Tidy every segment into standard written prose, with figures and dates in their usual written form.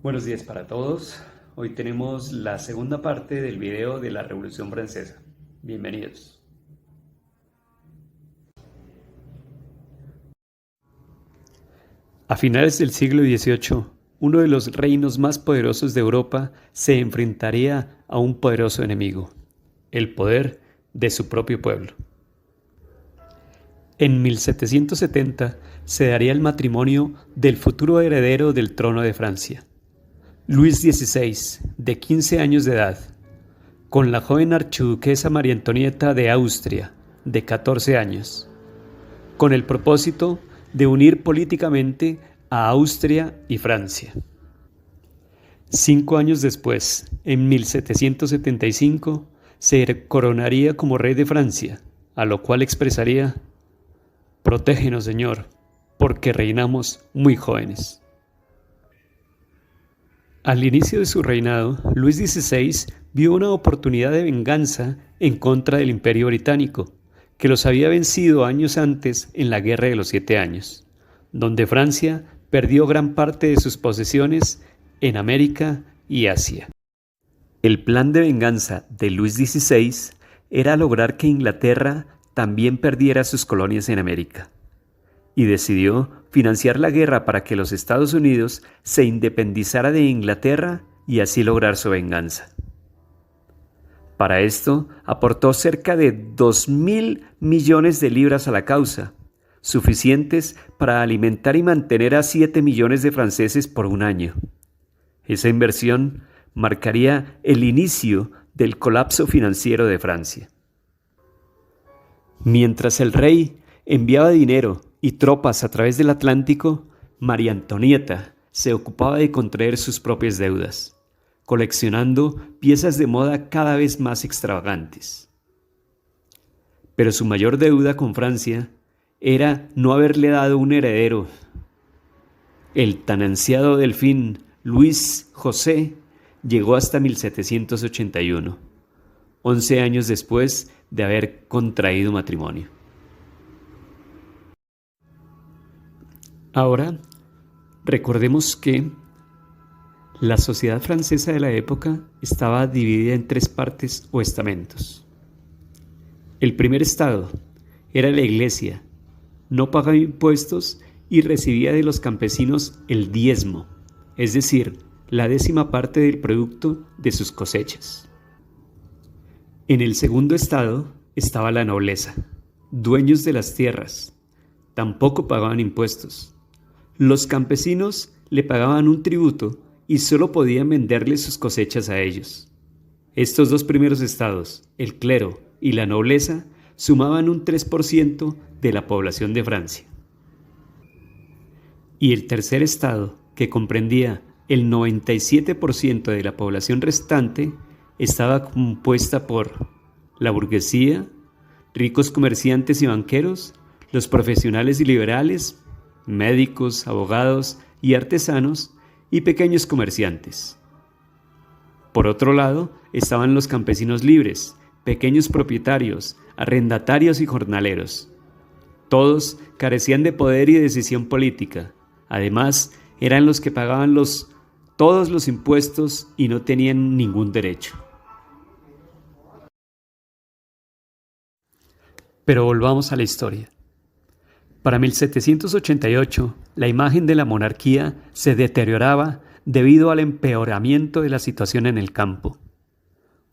Buenos días para todos. Hoy tenemos la segunda parte del video de la Revolución Francesa. Bienvenidos. A finales del siglo XVIII, uno de los reinos más poderosos de Europa se enfrentaría a un poderoso enemigo, el poder de su propio pueblo. En 1770 se daría el matrimonio del futuro heredero del trono de Francia, Luis XVI, de 15 años de edad, con la joven archiduquesa María Antonieta de Austria, de 14 años, con el propósito de unir políticamente a Austria y Francia. 5 años después, en 1775, se coronaría como rey de Francia, a lo cual expresaría: «Protégenos, Señor, porque reinamos muy jóvenes». Al inicio de su reinado, Luis XVI vio una oportunidad de venganza en contra del Imperio Británico, que los había vencido años antes en la Guerra de los 7 Años, donde Francia perdió gran parte de sus posesiones en América y Asia. El plan de venganza de Luis XVI era lograr que Inglaterra también perdiera sus colonias en América, y decidió financiar la guerra para que los Estados Unidos se independizara de Inglaterra y así lograr su venganza. Para esto aportó cerca de 2.000 millones de libras a la causa, suficientes para alimentar y mantener a 7 millones de franceses por un año. Esa inversión marcaría el inicio del colapso financiero de Francia. Mientras el rey enviaba dinero y tropas a través del Atlántico, María Antonieta se ocupaba de contraer sus propias deudas, coleccionando piezas de moda cada vez más extravagantes. Pero su mayor deuda con Francia era no haberle dado un heredero. El tan ansiado delfín Luis José llegó hasta 1781, 11 años después de haber contraído matrimonio. Ahora, recordemos que la sociedad francesa de la época estaba dividida en 3 partes o estamentos. El primer estado era la iglesia, no pagaba impuestos y recibía de los campesinos el diezmo, es decir, la 10ª parte del producto de sus cosechas. En el segundo estado estaba la nobleza, dueños de las tierras, tampoco pagaban impuestos. Los campesinos le pagaban un tributo y solo podían venderle sus cosechas a ellos. Estos 2 primeros estados, el clero y la nobleza, sumaban un 3% de la población de Francia. Y el tercer estado, que comprendía el 97% de la población restante, estaba compuesta por la burguesía, ricos comerciantes y banqueros, los profesionales y liberales, médicos, abogados y artesanos, y pequeños comerciantes. Por otro lado, estaban los campesinos libres, pequeños propietarios, arrendatarios y jornaleros. Todos carecían de poder y decisión política. Además, eran los que pagaban todos los impuestos y no tenían ningún derecho. Pero volvamos a la historia. Para 1788, la imagen de la monarquía se deterioraba debido al empeoramiento de la situación en el campo.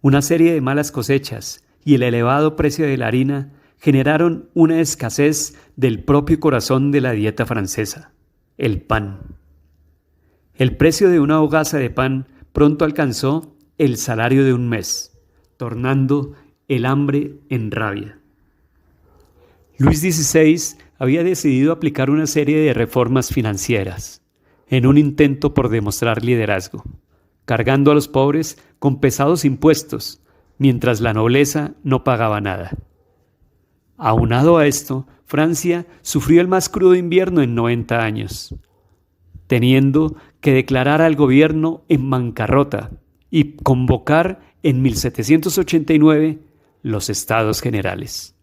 Una serie de malas cosechas y el elevado precio de la harina generaron una escasez del propio corazón de la dieta francesa, el pan. El precio de una hogaza de pan pronto alcanzó el salario de un mes, tornando el hambre en rabia. Luis XVI había decidido aplicar una serie de reformas financieras, en un intento por demostrar liderazgo, cargando a los pobres con pesados impuestos, mientras la nobleza no pagaba nada. Aunado a esto, Francia sufrió el más crudo invierno en 90 años, teniendo que declarar al gobierno en bancarrota y convocar en 1789 los Estados Generales.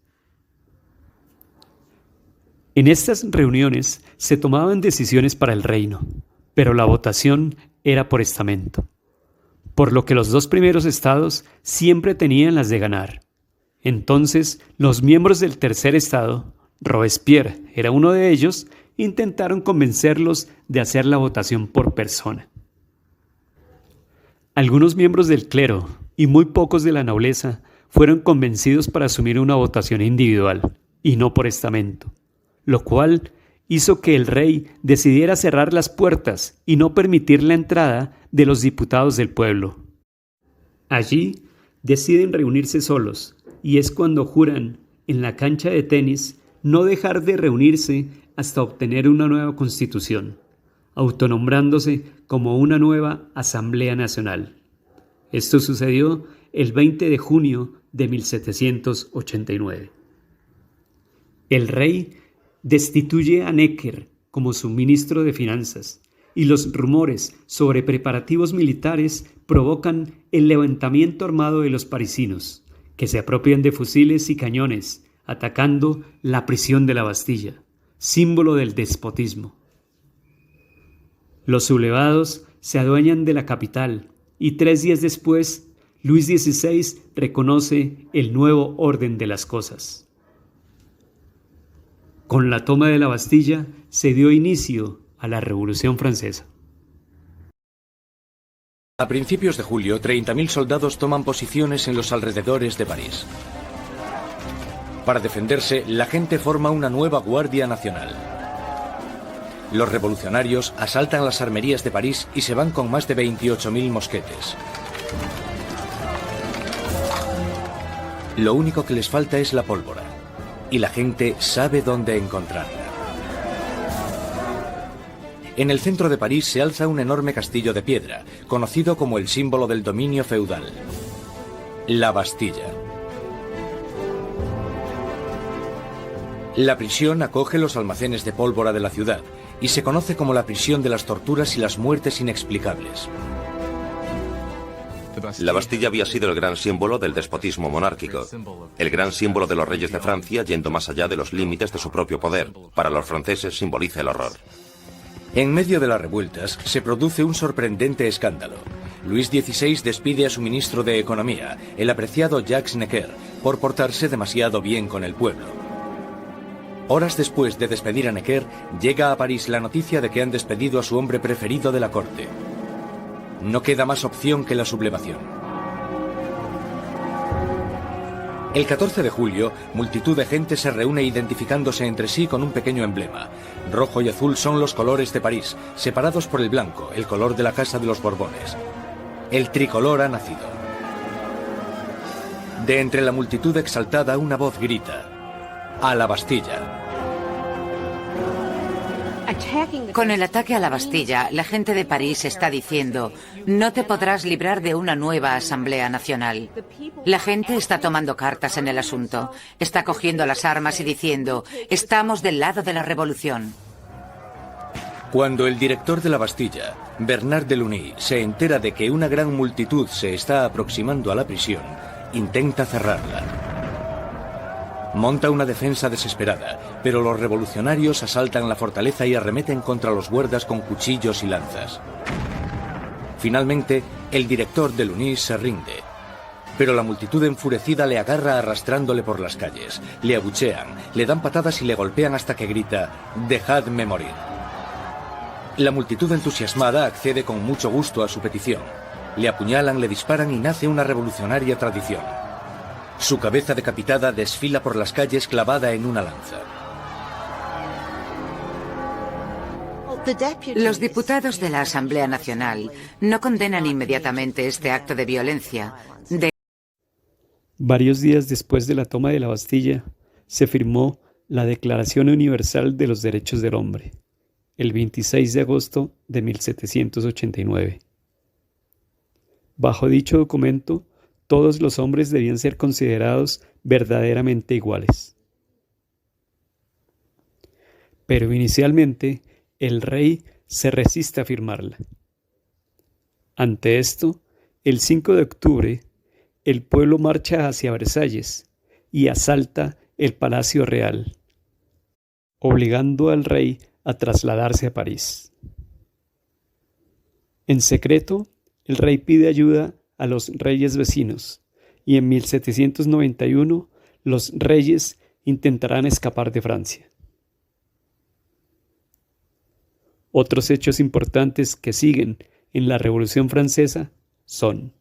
En estas reuniones se tomaban decisiones para el reino, pero la votación era por estamento, por lo que los dos primeros estados siempre tenían las de ganar. Entonces, los miembros del tercer estado, Robespierre era uno de ellos, intentaron convencerlos de hacer la votación por persona. Algunos miembros del clero y muy pocos de la nobleza fueron convencidos para asumir una votación individual y no por estamento, lo cual hizo que el rey decidiera cerrar las puertas y no permitir la entrada de los diputados del pueblo. Allí deciden reunirse solos y es cuando juran en la cancha de tenis no dejar de reunirse hasta obtener una nueva constitución, autonombrándose como una nueva Asamblea Nacional. Esto sucedió el 20 de junio de 1789. El rey destituye a Necker como su ministro de Finanzas y los rumores sobre preparativos militares provocan el levantamiento armado de los parisinos, que se apropian de fusiles y cañones, atacando la prisión de la Bastilla, símbolo del despotismo. Los sublevados se adueñan de la capital y 3 días después, Luis XVI reconoce el nuevo orden de las cosas. Con la toma de la Bastilla se dio inicio a la Revolución Francesa. A principios de julio, 30.000 soldados toman posiciones en los alrededores de París. Para defenderse, la gente forma una nueva Guardia Nacional. Los revolucionarios asaltan las armerías de París y se van con más de 28.000 mosquetes. Lo único que les falta es la pólvora, y la gente sabe dónde encontrarla. En el centro de París se alza un enorme castillo de piedra, conocido como el símbolo del dominio feudal, la Bastilla. La prisión acoge los almacenes de pólvora de la ciudad y se conoce como la prisión de las torturas y las muertes inexplicables. La Bastilla había sido el gran símbolo del despotismo monárquico, el gran símbolo de los reyes de Francia yendo más allá de los límites de su propio poder. Para los franceses simboliza el horror. En medio de las revueltas se produce un sorprendente escándalo. Luis XVI despide a su ministro de Economía, el apreciado Jacques Necker, por portarse demasiado bien con el pueblo. Horas después de despedir a Necker, llega a París la noticia de que han despedido a su hombre preferido de la corte. No queda más opción que la sublevación. El 14 de julio, multitud de gente se reúne identificándose entre sí con un pequeño emblema. Rojo y azul son los colores de París, separados por el blanco, el color de la Casa de los Borbones. El tricolor ha nacido. De entre la multitud exaltada, una voz grita: ¡A la Bastilla! Con el ataque a la Bastilla, la gente de París está diciendo: no te podrás librar de una nueva Asamblea Nacional. La gente está tomando cartas en el asunto, está cogiendo las armas y diciendo: estamos del lado de la revolución. Cuando el director de la Bastilla, Bernard Delaunay, se entera de que una gran multitud se está aproximando a la prisión, intenta cerrarla. Monta una defensa desesperada, pero los revolucionarios asaltan la fortaleza y arremeten contra los guardas con cuchillos y lanzas. Finalmente, el director Delaunay se rinde, pero la multitud enfurecida le agarra arrastrándole por las calles, le abuchean, le dan patadas y le golpean hasta que grita: «¡Dejadme morir!». La multitud entusiasmada accede con mucho gusto a su petición. Le apuñalan, le disparan y nace una revolucionaria tradición. Su cabeza decapitada desfila por las calles clavada en una lanza. Los diputados de la Asamblea Nacional no condenan inmediatamente este acto de violencia. Varios días después de la toma de la Bastilla, se firmó la Declaración Universal de los Derechos del Hombre, el 26 de agosto de 1789. Bajo dicho documento, todos los hombres debían ser considerados verdaderamente iguales. Pero inicialmente, el rey se resiste a firmarla. Ante esto, el 5 de octubre, el pueblo marcha hacia Versalles y asalta el Palacio Real, obligando al rey a trasladarse a París. En secreto, el rey pide ayuda a los reyes vecinos y en 1791 los reyes intentarán escapar de Francia. Otros hechos importantes que siguen en la Revolución Francesa son: